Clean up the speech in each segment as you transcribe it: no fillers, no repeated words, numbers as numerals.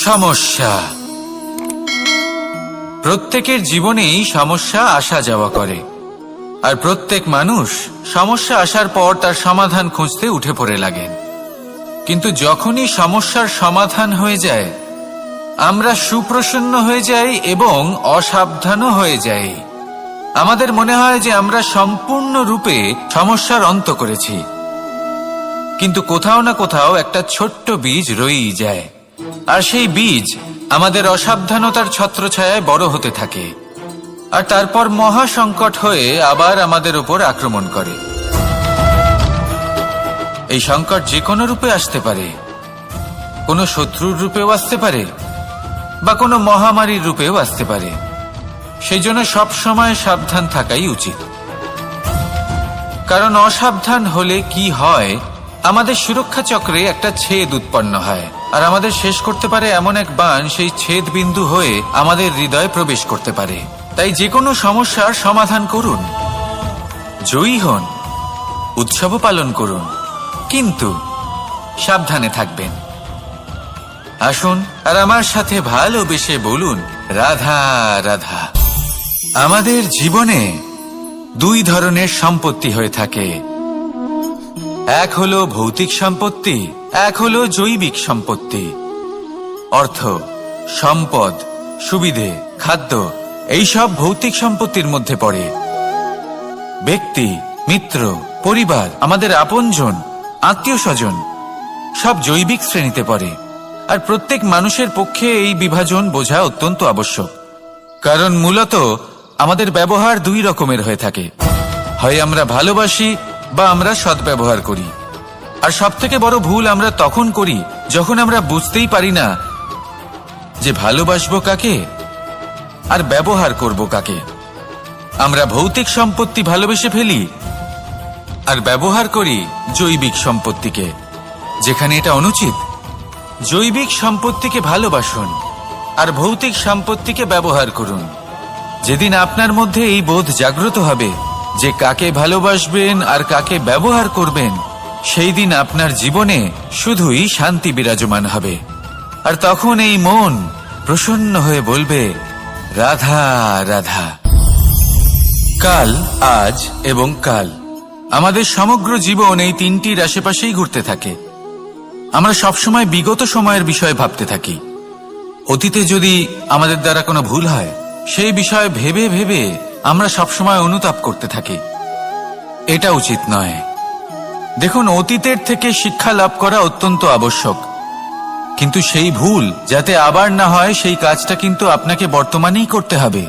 সমস্যা। প্রত্যেকের জীবনেই সমস্যা আসা যাওয়া করে, আর প্রত্যেক মানুষ সমস্যা আসার পর তার সমাধান খুঁজতে উঠে পড়ে লাগেন। কিন্তু যখনই সমস্যার সমাধান হয়ে যায়, আমরা সুপ্রসন্ন হয়ে যাই এবং অসাবধানও হয়ে যাই। আমাদের মনে হয় যে আমরা সম্পূর্ণরূপে সমস্যার অন্ত করেছি, কিন্তু কোথাও না কোথাও একটা ছোট্ট বীজ রয়েই যায়, আর সেই বীজ আমাদের অসাবধানতার ছত্রছায়ায় বড় হতে থাকে, আর তারপর মহা সংকট হয়ে আবার আমাদের উপর আক্রমণ করে। এই সংকট যে কোনো রূপে আসতে পারে, কোনো শত্রুর রূপেও আসতে পারে, বা কোনো মহামারীর রূপেও আসতে পারে। সেই জন্য সবসময় সাবধান থাকাই উচিত, কারণ অসাবধান হলে কি হয়, আমাদের সুরক্ষা চক্রে একটা ছেদ উৎপন্ন হয়, আর আমাদের শেষ করতে পারে এমন এক বাণ সেই ছেদ বিন্দু হয়ে আমাদের হৃদয়ে প্রবেশ করতে পারে। তাই যে কোনো সমস্যার সমাধান করুন, জয়ী হন, উৎসব পালন করুন, কিন্তু সাবধানে থাকবেন। আসুন আর আমার সাথে ভালোবেসে বলুন, রাধা রাধা। আমাদের জীবনে দুই ধরনের সম্পত্তি হয়ে থাকে, এক হলো ভৌতিক সম্পত্তি, এক হলো জৈবিক সম্পত্তি। অর্থ, সম্পদ, সুবিধে, খাদ্য, এইসব ভৌতিক সম্পত্তির মধ্যে পড়ে। ব্যক্তি, মিত্র, পরিবার, আমাদের আপনজন, আত্মীয় স্বজন সব জৈবিক শ্রেণীতে পড়ে। আর প্রত্যেক মানুষের পক্ষে এই বিভাজন বোঝা অত্যন্ত আবশ্যক, কারণ মূলত আমাদের ব্যবহার দুই রকমের হয়ে থাকে। হয় আমরা ভালোবাসি বা আমরা সদ্ব্যবহার করি। আর সবথেকে বড় ভুল আমরা তখন করি যখন আমরা বুঝতেই পারি না যে ভালোবাসবো কাকে আর ব্যবহার করব কাকে। আমরা ভৌতিক সম্পত্তি ভালোবেসে ফেলি আর ব্যবহার করি জৈবিক সম্পত্তিকে, যেখানে এটা অনুচিত। জৈবিক সম্পত্তিকে ভালোবাসুন আর ভৌতিক সম্পত্তিকে ব্যবহার করুন। যেদিন আপনার মধ্যে এই বোধ জাগ্রত হবে যে কাকে ভালোবাসবেন আর কাকে ব্যবহার করবেন, সেই দিন আপনার জীবনে শুধুই শান্তি বিরাজমান হবে। আর তখন এই মন প্রসন্ন হয়ে বলবে, রাধা রাধা। কাল, আজ এবং কাল, আমাদের সমগ্র জীবন এই তিনটির আশেপাশেই ঘুরতে থাকে। আমরা সবসময় বিগত সময়ের বিষয়ে ভাবতে থাকি। অতীতে যদি আমাদের দ্বারা কোনো ভুল হয়, সেই বিষয়ে ভেবে ভেবে আমরা সবসময় অনুতাপ করতে থাকি। এটা উচিত নয়। দেখুন, অতীতের থেকে শিক্ষা লাভ করা অত্যন্ত আবশ্যক, কিন্তু সেই ভুল যাতে আবার না হয় সেই কাজটা কিন্তু আপনাকে বর্তমানেই করতে হবে,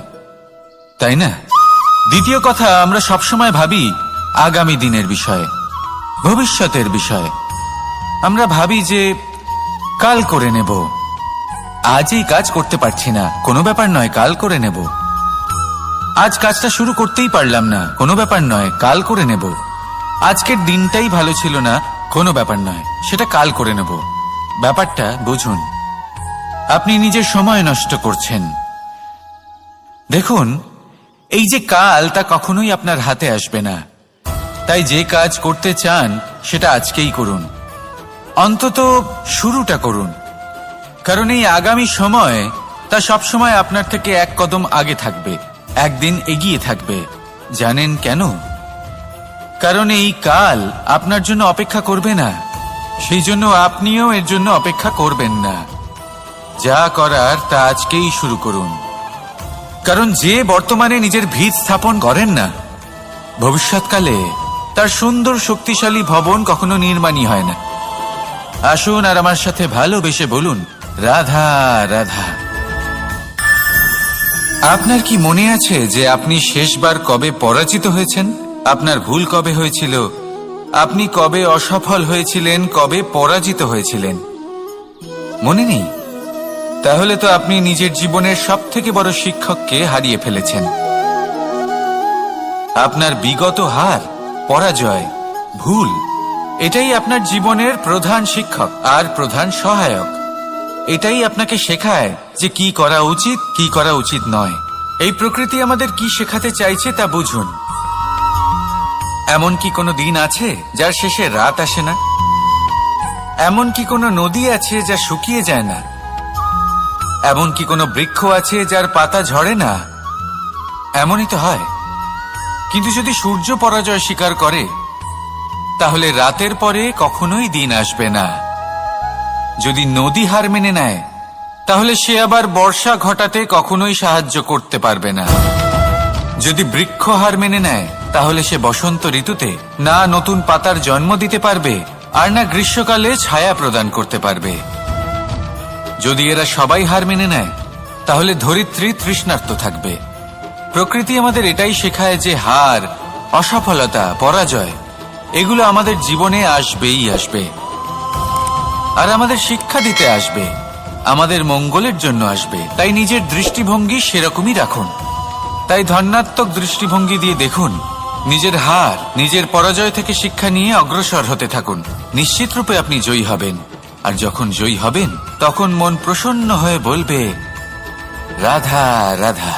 তাই না? দ্বিতীয় কথা, আমরা সবসময় ভাবি আগামী দিনের বিষয়ে, ভবিষ্যতের বিষয়ে। আমরা ভাবি যে কাল করে নেব, আজ এই কাজ করতে পারছি না, কোনো ব্যাপার নয়, কাল করে নেব। আজ কাজটা শুরু করতেই পারলাম না, কোনো ব্যাপার নয়, কাল করে নেব। আজকের দিনটাই ভালো ছিল না, কোনো ব্যাপার নয়, সেটা কাল করে নেব। ব্যাপারটা বুঝুন, আপনি নিজের সময় নষ্ট করছেন। দেখুন, এই যে কাল, তা কখনোই আপনার হাতে আসবে না। তাই যে কাজ করতে চান সেটা আজকেই করুন, অন্তত শুরুটা করুন, কারণ এই আগামী সময় তা সবসময় আপনার থেকে এক কদম আগে থাকবে, একদিন এগিয়ে থাকবে। জানেন কেন? কারণ এই কাল আপনার জন্য অপেক্ষা করবে না, সেই জন্য আপনিও এর জন্য অপেক্ষা করবেন না। যা করার তা আজকেই শুরু করুন, কারণ যে বর্তমানে নিজের ভিত স্থাপন করেন না, ভবিষ্যৎকালে তার সুন্দর শক্তিশালী ভবন কখনো নির্মাণই হয় না। আসুন আর আমার সাথে ভালোবেসে বলুন, রাধা রাধা। আপনার কি মনে আছে যে আপনি শেষবার কবে পরাজিত হয়েছেন? আপনার ভুল কবে হয়েছিল? আপনি কবে অসফল হয়েছিলেন, কবে পরাজিত হয়েছিলেন? মনে নেই? তাহলে তো আপনি নিজের জীবনের সবথেকে বড় শিক্ষককে হারিয়ে ফেলেছেন। আপনার বিগত হার, পরাজয়, ভুল, এটাই আপনার জীবনের প্রধান শিক্ষক আর প্রধান সহায়ক। এটাই আপনাকে শেখায় যে কি করা উচিত, কি করা উচিত নয়। এই প্রকৃতি আমাদের কি শেখাতে চাইছে তা বুঝুন। এমন কি কোনো দিন আছে যার শেষে রাত আসে না? এমন কি কোনো নদী আছে যা শুকিয়ে যায় না? এমন কি কোনো বৃক্ষ আছে যার পাতা ঝরে না? এমনই তো হয়। কিন্তু যদি সূর্য পরাজয় স্বীকার করে, তাহলে রাতের পরে কখনোই দিন আসবে না। যদি নদী হার মেনে নেয়, তাহলে সে আবার বর্ষা ঘটাতে কখনোই সাহায্য করতে পারবে না। যদি বৃক্ষ হার মেনে নেয়, তাহলে সে বসন্ত ঋতুতে না নতুন পাতার জন্ম দিতে পারবে, আর না গ্রীষ্মকালে ছায়া প্রদান করতে পারবে। যদি এরা সবাই হার মেনে নেয়, তাহলে ধরিত্রী তৃষ্ণার্ত থাকবে। প্রকৃতি আমাদের এটাই শেখায় যে হার, অসফলতা, পরাজয় এগুলো আমাদের জীবনে আসবেই আসবে, আর আমাদের শিক্ষা দিতে আসবে, আমাদের মঙ্গলের জন্য আসবে। তাই নিজের দৃষ্টিভঙ্গি সেরকমই রাখুন। তাই ধনাত্মক দৃষ্টিভঙ্গি দিয়ে দেখুন, নিজের হার, নিজের পরাজয় থেকে শিক্ষা নিয়ে অগ্রসর হতে থাকুন। নিশ্চিত রূপে আপনি জয়ী হবেন। আর যখন জয়ী হবেন, তখন মন প্রসন্ন হয়ে বলবে, রাধা রাধা।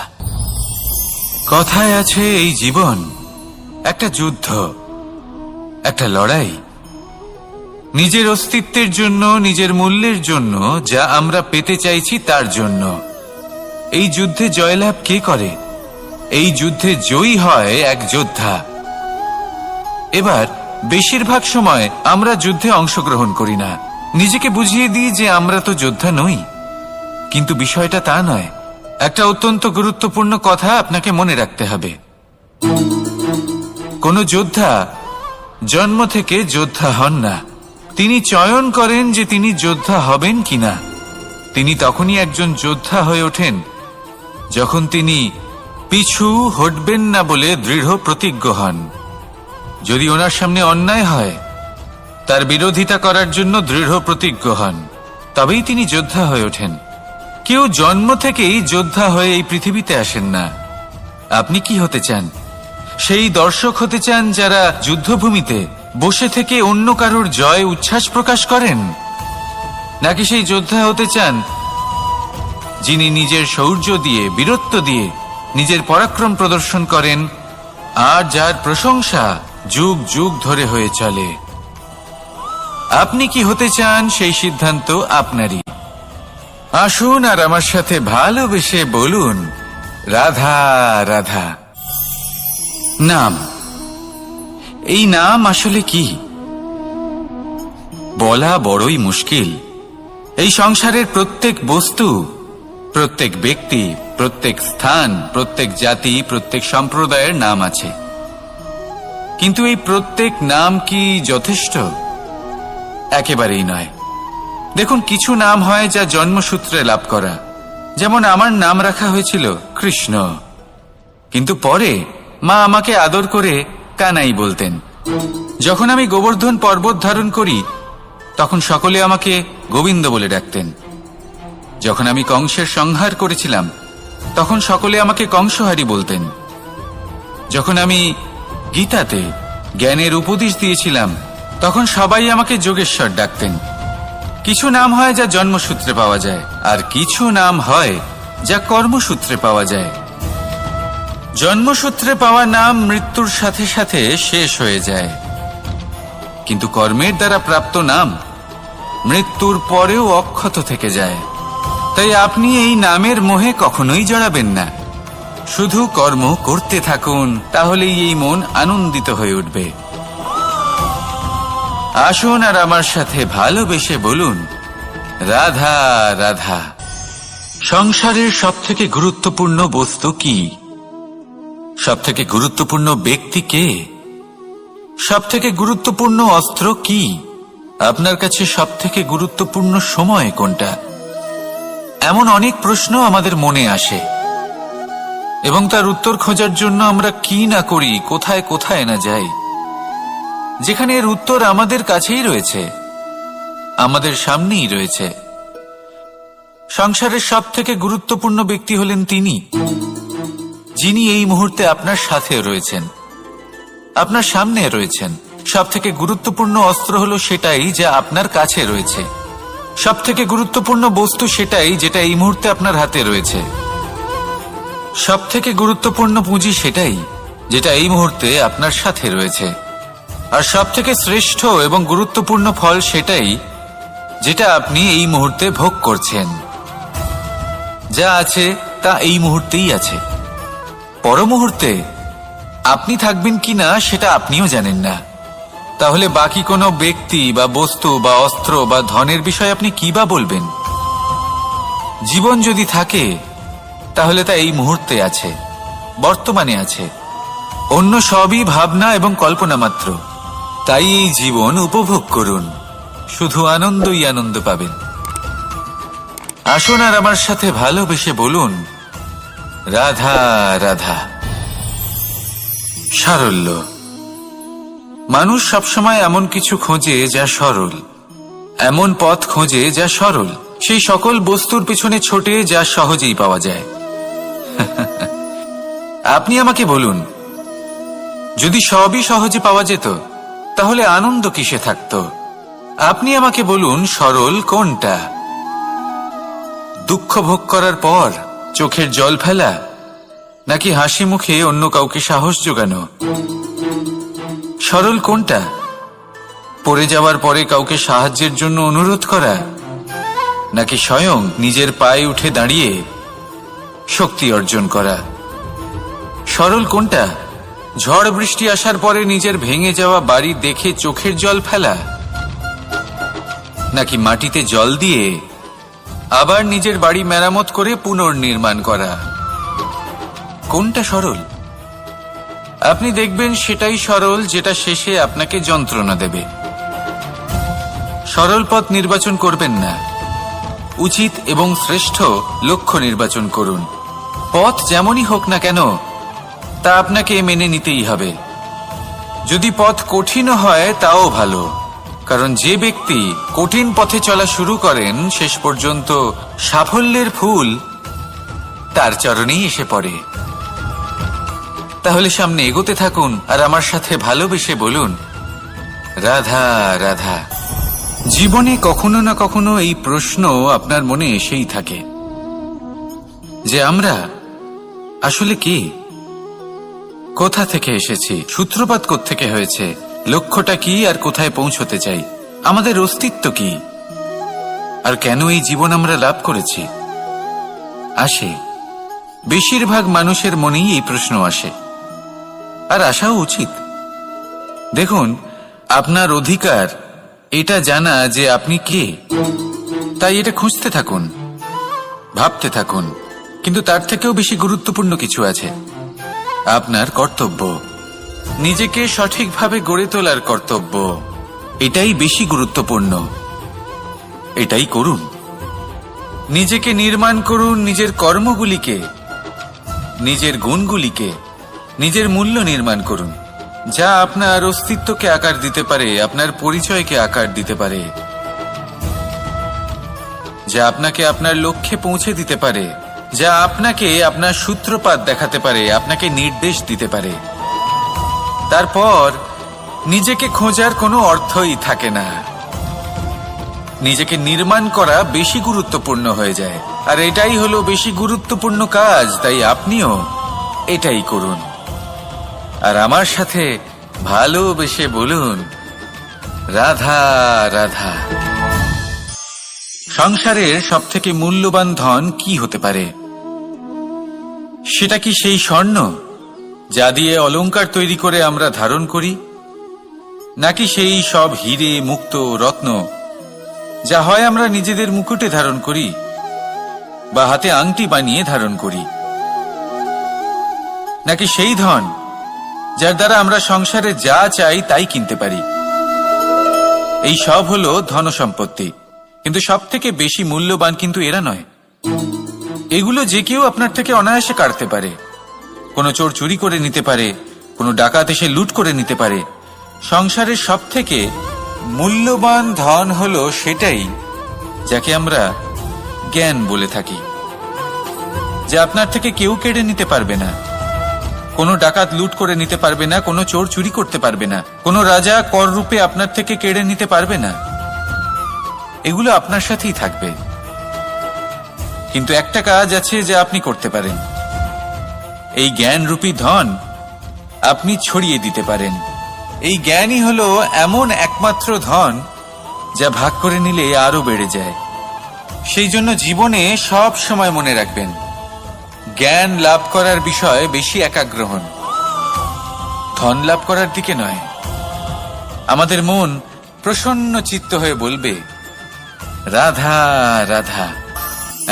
কথায় আছে, এই জীবন একটা যুদ্ধ, একটা লড়াই। নিজের অস্তিত্বের জন্য, নিজের মূল্যের জন্য, যা আমরা পেতে চাইছি তার জন্য। এই যুদ্ধে জয়লাভ কে করে? এই যুদ্ধে জয়ী হয় এক যোদ্ধা। এবার বেশিরভাগ সময় আমরা যুদ্ধে অংশগ্রহণ করি না। নিজেকে বুঝিয়ে দিই যে আমরা তো যোদ্ধা নই। কিন্তু বিষয়টা তা নয়। একটা অত্যন্ত গুরুত্বপূর্ণ কথা আপনাকে মনে রাখতে হবে। কোন যোদ্ধা জন্ম থেকে যোদ্ধা হন না। তিনি চয়ন করেন যে তিনি যোদ্ধা হবেন কিনা। তিনি তখনই একজন যোদ্ধা হয়ে ওঠেন যখন তিনি পিছু হটবেন না বলে দৃঢ় প্রতিজ্ঞ হন। যদি ওনার সামনে অন্যায় হয়, তার বিরোধিতা করার জন্য দৃঢ় প্রতিজ্ঞ হন, তবেই তিনি যোদ্ধা হয়ে ওঠেন। কেউ জন্ম থেকেই যোদ্ধা হয়ে এই পৃথিবীতে আসেন না। আপনি কি হতে চান? সেই দর্শক হতে চান যারা যুদ্ধভূমিতে বসে থেকে অন্য কারোর জয় উচ্ছ্বাস প্রকাশ করেন, নাকি সেই যোদ্ধা হতে চান যিনি নিজের শৌর্য দিয়ে, বীরত্ব দিয়ে নিজের পরাক্রম প্রদর্শন করেন, আর যার প্রশংসা যুগ যুগ ধরে হয়ে চলে? আপনি কি হতে চান, সেই সিদ্ধান্ত আপনারই। আসুন আর আমার সাথে ভালোবেসে বলুন, রাধা রাধা। নাম, এই নাম আসলে কি বলা বড়ই মুশকিল। এই সংসারের প্রত্যেক বস্তু, প্রত্যেক ব্যক্তি, প্রত্যেক স্থান, প্রত্যেক জাতি, প্রত্যেক সম্প্রদায়ের নাম আছে। কিন্তু এই প্রত্যেক নাম কি যথেষ্ট? একেবারেই নয়। দেখুন, কিছু নাম হয় যা জন্মসূত্রে লাভ করা। যেমন আমার নাম রাখা হয়েছিল কৃষ্ণ, কিন্তু পরে মা আমাকে আদর করে কানাই বলতেন। যখন আমি গোবর্ধন পর্বত ধারণ করি, তখন সকলে আমাকে গোবিন্দ বলে ডাকতেন। যখন আমি কংসের সংহার করেছিলাম, তখন সকলে আমাকে কংসহারি বলতেন। যখন আমি গীতাতে জ্ঞানের উপদেশ দিয়েছিলাম, তখন সবাই আমাকে যোগেশ্বর ডাকতেন। কিছু নাম হয় যা জন্মসূত্রে পাওয়া যায়, আর কিছু নাম হয় যা কর্মসূত্রে পাওয়া যায়। জন্মসূত্রে পাওয়া নাম মৃত্যুর সাথে সাথে শেষ হয়ে যায়, কিন্তু কর্মের দ্বারা প্রাপ্ত নাম মৃত্যুর পরেও অক্ষত থেকে যায়। তাই আপনি এই নামের মোহে কখনোই জড়াবেন না। শুধু কর্ম করতে থাকুন, তাহলেই এই মন আনন্দিত হয়ে উঠবে। আসুন আর আমার সাথে ভালোবেসে বলুন, রাধা রাধা। সংসারের সবথেকে গুরুত্বপূর্ণ বস্তু কি? সবথেকে গুরুত্বপূর্ণ ব্যক্তি কে? সবথেকে গুরুত্বপূর্ণ অস্ত্র কি? আপনার কাছে সবথেকে গুরুত্বপূর্ণ সময় কোনটা? এমন অনেক প্রশ্ন আমাদের মনে আসে, এবং তার উত্তর খোঁজার জন্য আমরা কি না করি, কোথায় কোথায় না যাই, যেখানে এর উত্তর আমাদের কাছেই রয়েছে, আমাদের সামনেই রয়েছে। সংসারের সবথেকে গুরুত্বপূর্ণ ব্যক্তি হলেন তিনি, যিনি এই মুহূর্তে আপনার সাথে রয়েছেন, আপনার সামনে রয়েছেন। সবথেকে গুরুত্বপূর্ণ অস্ত্র হলো সেটাই যা আপনার কাছে রয়েছে। সবথেকে গুরুত্বপূর্ণ বস্তু সেটাই যেটা এই মুহূর্তে আপনার হাতে রয়েছে। সবথেকে গুরুত্বপূর্ণ পুঁজি সেটাই যেটা এই মুহূর্তে আপনার সাথে রয়েছে। আর সবথেকে শ্রেষ্ঠ এবং গুরুত্বপূর্ণ ফল সেটাই যেটা আপনি এই মুহূর্তে ভোগ করছেন। যা আছে তা এই মুহূর্তেই আছে। পর মুহূর্তে আপনি থাকবেন কিনা সেটা আপনিও জানেন না। তাহলে বাকি কোনো ব্যক্তি বা বস্তু বা অস্ত্র বা ধনের বিষয়ে আপনি কি বা বলবেন? জীবন যদি থাকে তাহলে তা এই মুহূর্তে আছে, বর্তমানে আছে। অন্য সবই ভাবনা এবং কল্পনা মাত্র। তাই এই জীবন উপভোগ করুন, শুধু আনন্দই আনন্দ পাবেন। আসুন আর আমার সাথে ভালোবেসে বলুন, রাধা রাধা। সারল্য। মানুষ সবসময় এমন কিছু খোঁজে যা সরল, এমন পথ খোঁজে যা সরল, সেই সকল বস্তুর পিছনে ছোটে যা সহজেই পাওয়া যায়। আপনি আমাকে বলুন, যদি সবই সহজে পাওয়া যেত তাহলে আনন্দ কিসে থাকতো? আপনি আমাকে বলুন, সরল কোনটা? দুঃখ ভোগ করার পর চোখের জল ফেলা, নাকি হাসি মুখে অন্য কাউকে সাহস জোগানো? সরল কোনটা? পড়ে যাওয়ার পরে কাউকে সাহায্যের জন্য অনুরোধ করা, নাকি স্বয়ং নিজের পায়ে উঠে দাঁড়িয়ে শক্তি অর্জন করা? সরল কোনটা? ঝড় বৃষ্টি আসার পরে নিজের ভেঙে যাওয়া বাড়ি দেখে চোখের জল ফেলা, নাকি মাটিতে জল দিয়ে আবার নিজের বাড়ি মেরামত করে পুনর্নির্মাণ করা? কোনটা সরল? আপনি দেখবেন সেটাই সরল যেটা শেষে আপনাকে যন্ত্রণা দেবে। সরল পথ নির্বাচন করবেন না, উচিত এবং শ্রেষ্ঠ লক্ষ্য নির্বাচন করুন। পথ যেমনই হোক না কেন তা আপনাকে মেনে নিতেই হবে। যদি পথ কঠিনও হয় তাও ভালো, কারণ যে ব্যক্তি কঠিন পথে চলা শুরু করেন শেষ পর্যন্ত সাফল্যের ফুল তার চরণেই এসে পড়ে। তাহলে সামনে এগোতে থাকুন আর আমার সাথে ভালোবেসে বলুন, রাধা রাধা। জীবনে কখনো না কখনো এই প্রশ্ন আপনার মনে এসেই থাকে যে আমরা আসলে কে, কোথা থেকে এসেছি, সূত্রপাত কোত্থেকে হয়েছে, লক্ষ্যটা কি আর কোথায় পৌঁছতে চাই, আমাদের অস্তিত্ব কি, আর কেন এই জীবন আমরা লাভ করেছি? আসে, বেশিরভাগ মানুষের মনেই এই প্রশ্ন আসে, আর আসাও উচিত। দেখুন, আপনার অধিকার এটা জানা যে আপনি কে। তাই এটা খুঁজতে থাকুন, ভাবতে থাকুন। কিন্তু তার থেকেও বেশি গুরুত্বপূর্ণ কিছু আছে, আপনার কর্তব্য, নিজেকে সঠিকভাবে গড়ে তোলার কর্তব্য। এটাই বেশি গুরুত্বপূর্ণ। এটাই করুন। নিজেকে নির্মাণ করুন, নিজের কর্মগুলিকে, নিজের গুণগুলিকে, নিজের মূল্য নির্মাণ করুন, যা আপনার অস্তিত্বকে আকার দিতে পারে, আপনার পরিচয়কে আকার দিতে পারে, যা আপনাকে আপনার লক্ষ্যে পৌঁছে দিতে পারে, যা আপনাকে আপনার সূত্রপাত দেখাতে পারে, আপনাকে নির্দেশ দিতে পারে। তারপর নিজেকে খোঁজার কোনো অর্থই থাকে না। নিজেকে নির্মাণ করা বেশি গুরুত্বপূর্ণ হয়ে যায়, আর এটাই হলো বেশি গুরুত্বপূর্ণ কাজ। তাই আপনিও এটাই করুন আর আমার সাথে ভালোবেসে বলুন, রাধা রাধা। সংসারের সবথেকে মূল্যবান ধন কি হতে পারে? সেটা কি সেই স্বর্ণ যা দিয়ে অলংকার তৈরি করে আমরা ধারণ করি, নাকি সেই সব হিরে, মুক্ত, রত্ন যা হয় আমরা নিজেদের মুকুটে ধারণ করি বা হাতে আংটি বানিয়ে ধারণ করি, নাকি সেই ধন যার দ্বারা আমরা সংসারে যা চাই তাই কিনতে পারি? এই সব হলো ধন সম্পত্তি, কিন্তু সব থেকে বেশি মূল্যবান কিন্তু এরা নয়। এগুলো যে কেউ আপনার থেকে অনায়াসে কাটতে পারে। কোনো চোর চুরি করে নিতে পারে, কোনো ডাকাত এসে লুট করে নিতে পারে। সংসারের সব থেকে মূল্যবান ধন হলো সেটাই যাকে আমরা জ্ঞান বলে থাকি, যা আপনার থেকে কেউ কেড়ে নিতে পারবে না। কোনো ডাকাত লুট করে নিতে পারবে না, কোনো চোর চুরি করতে পারবে না, কোনো রাজা কর রূপে আপনার থেকে কেড়ে নিতে পারবে না। এগুলো আপনার সাথেই থাকবে। কিন্তু একটা কাজ আছে যা আপনি করতে পারেন। এই জ্ঞানরূপী ধন আপনি ছড়িয়ে দিতে পারেন। এই জ্ঞানই হলো এমন একমাত্র ধন যা ভাগ করে নিলে আরো বেড়ে যায়। সেই জন্য জীবনে সব সময় মনে রাখবেন, জ্ঞান লাভ করার বিষয়ে বেশি একাগ্র হন, ধন লাভ করার দিকে নয়। আমাদের মন প্রসন্ন চিত্ত হয়ে বলবে, রাধা রাধা।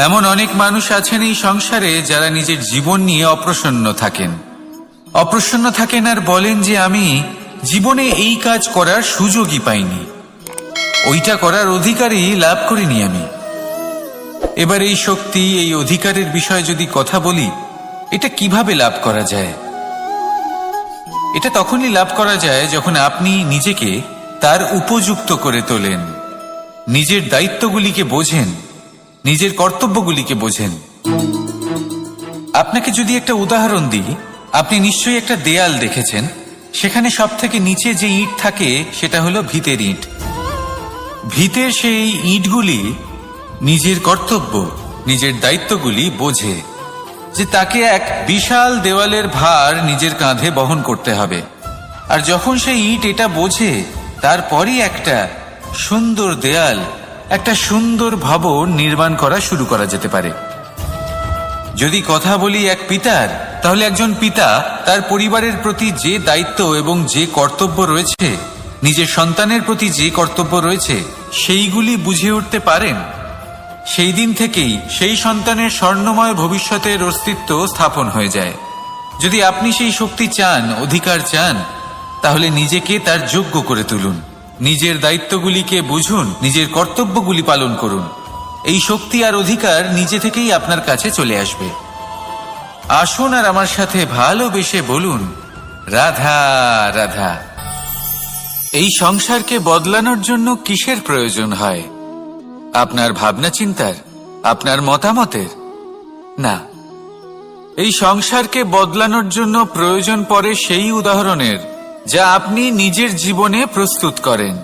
এমন অনেক মানুষ আছেন এই সংসারে যারা নিজের জীবন নিয়ে অপ্রসন্ন থাকেন আর বলেন যে আমি জীবনে এই কাজ করার সুযোগই পাইনি, ওইটা করার অধিকারই লাভ করিনি আমি। এবার এই শক্তি, এই অধিকারের বিষয়ে যদি কথা বলি, এটা কিভাবে লাভ করা যায়? এটা তখনই লাভ করা যায় যখন আপনি নিজেকে তার উপযুক্ত করে তোলেন, নিজের দায়িত্বগুলিকে বোঝেন, নিজের কর্তব্যগুলিকে বোঝেন। আপনাকে যদি একটা উদাহরণ দিই, আপনি নিশ্চয়ই একটা দেয়াল দেখেছেন, সেখানে সব থেকে নিচে যে ইট থাকে সেটা হলো ভিতের ইট। ভিতের সেই ইটগুলি নিজের কর্তব্য, নিজের দায়িত্বগুলি বোঝে যে তাকে এক বিশাল দেওয়ালের ভার নিজের কাঁধে বহন করতে হবে। আর যখন সেই ইট এটা বোঝে, তারপরই একটা সুন্দর দেয়াল, একটা সুন্দর ভবন নির্মাণ করা শুরু করা যেতে পারে। যদি কথা বলি এক পিতার, তাহলে একজন পিতা তার পরিবারের প্রতি যে দায়িত্ব এবং যে কর্তব্য রয়েছে, নিজের সন্তানের প্রতি যে কর্তব্য রয়েছে, সেইগুলি বুঝে উঠতে পারেন। সেই দিন থেকেই সেই সন্তানের স্বর্ণময় ভবিষ্যতের অস্তিত্ব স্থাপন হয়ে যায়। যদি আপনি সেই শক্তি চান, অধিকার চান, তাহলে নিজেকে তার যোগ্য করে তুলুন, নিজের দায়িত্বগুলিকে বুঝুন, নিজের কর্তব্যগুলি পালন করুন। এই শক্তি আর অধিকার নিজে থেকেই আপনার কাছে চলে আসবে। আসুন আর আমার সাথে ভালোবেসে বলুন, রাধা রাধা। এই সংসারকে বদলানোর জন্য কিসের প্রয়োজন হয়? আপনার ভাবনা চিন্তার, আপনার মতামতের? না, এই সংসারকে বদলানোর জন্য প্রয়োজন পড়ে সেই উদাহরণের যা আপনি নিজের জীবনে প্রস্তুত করেন।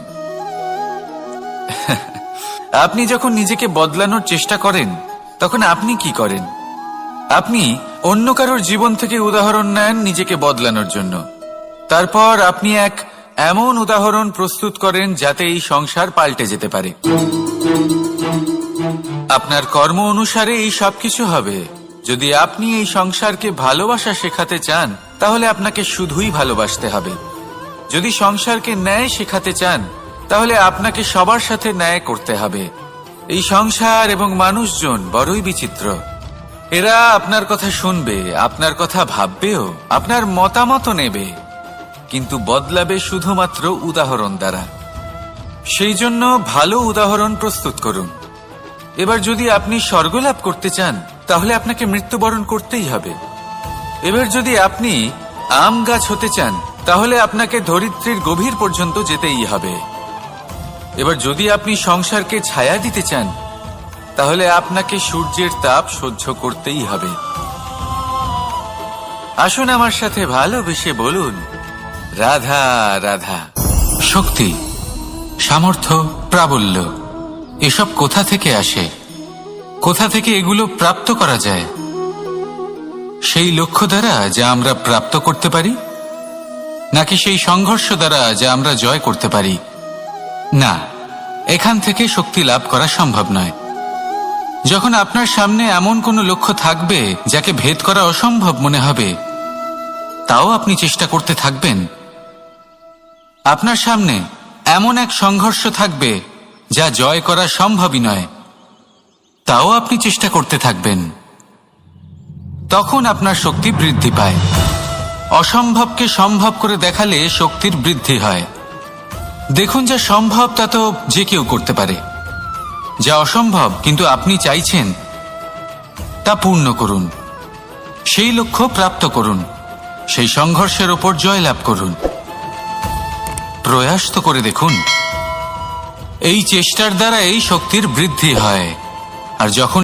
আপনি যখন নিজেকে বদলানোর চেষ্টা করেন, তখন আপনি কি করেন? আপনি অন্য কারোর জীবন থেকে উদাহরণ নেন নিজেকে বদলানোর জন্য। তারপর আপনি এক এমন উদাহরণ প্রস্তুত করেন যাতে এই সংসার পাল্টে যেতে পারে। আপনার কর্ম অনুসারে এই সবকিছু হবে। যদি আপনি এই সংসারকে ভালোবাসা শেখাতে চান, তাহলে আপনাকে শুধুই ভালোবাসতে হবে। যদি সংসারকে ন্যায় শেখাতে চান, তাহলে আপনাকে সবার সাথে ন্যায় করতে হবে। এই সংসার এবং মানুষজন বড়ই বিচিত্র। এরা আপনার কথা শুনবে, আপনার কথা ভাববেও, আপনার মতামত নেবে, কিন্তু বদলাবে শুধুমাত্র উদাহরণ দ্বারা। সেই জন্য ভালো উদাহরণ প্রস্তুত করুন। এবার যদি আপনি স্বর্গলাভ করতে চান, তাহলে আপনাকে মৃত্যুবরণ করতেই হবে। এবার যদি আপনি আম গাছ হতে চান, তাহলে আপনাকে ধরিত্রীর গভীর পর্যন্ত যেতেই হবে। এবার যদি আপনি সংসারকে ছায়া দিতে চান, তাহলে আপনাকে সূর্যের তাপ সহ্য করতেই হবে। আসুন আমার সাথে ভালোবেসে বলুন, রাধা রাধা। শক্তি, সামর্থ্য, প্রাবল্য এসব কোথা থেকে আসে? কোথা থেকে এগুলো প্রাপ্ত করা যায়? সেই লক্ষ্য দ্বারা যা আমরা প্রাপ্ত করতে পারি, নাকি সেই সংঘর্ষ দ্বারা যা আমরা জয় করতে পারি? না, এখান থেকে শক্তি লাভ করা সম্ভব নয়। যখন আপনার সামনে এমন কোনো লক্ষ্য থাকবে যাকে ভেদ করা অসম্ভব মনে হবে, তাও আপনি চেষ্টা করতে থাকবেন। আপনার সামনে এমন এক সংঘর্ষ থাকবে যা জয় করা সম্ভবই নয়, তাও আপনি চেষ্টা করতে থাকবেন। তখন আপনার শক্তি বৃদ্ধি পায়। অসম্ভবকে সম্ভব করে দেখালে শক্তির বৃদ্ধি হয়। দেখুন, যা সম্ভব তা তো যে কেউ করতে পারে। যা অসম্ভব কিন্তু আপনি চাইছেন, তা পূর্ণ করুন। সেই লক্ষ্য প্রাপ্ত করুন, সেই সংঘর্ষের ওপর জয়লাভ করুন। প্রয়াস তো করে দেখুন। এই চেষ্টার দ্বারা এই শক্তির বৃদ্ধি হয়। আর যখন